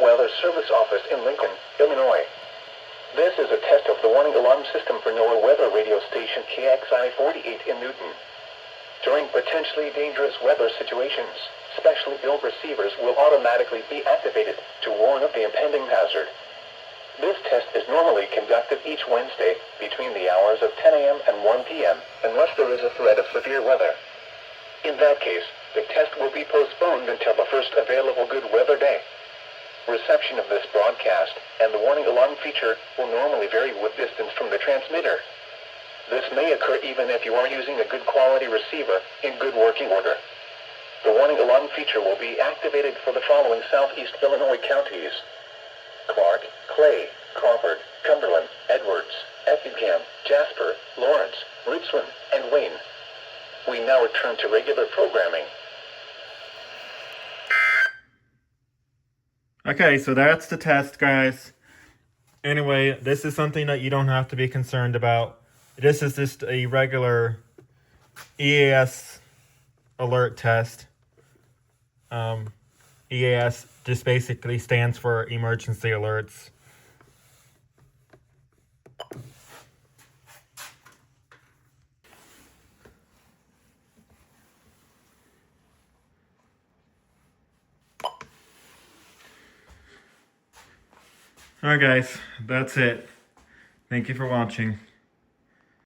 Weather Service Office in Lincoln, Illinois. This is a test of the warning alarm system for NOAA weather radio station KXI 48 in Newton. During potentially dangerous weather situations, specially built receivers will automatically be activated to warn of the impending hazard. This test is normally conducted each Wednesday between the hours of 10 a.m. and 1 p.m. unless there is a threat of severe weather. In that case, the test will be postponed until the first available good weather day. Reception of this broadcast and the warning alarm feature will normally vary with distance from the transmitter. This may occur even if you are using a good quality receiver in good working order. The warning alarm feature will be activated for the following southeast Illinois counties: Clark, Clay, Crawford, Cumberland, Edwards, Effingham, Jasper, Lawrence, Richland, and Wayne. We now return to regular programming. Okay, so that's the test, guys. Anyway, this is something that you don't have to be concerned about. This is just a regular EAS alert test. EAS just basically stands for emergency alerts. Alright guys, that's it. Thank you for watching.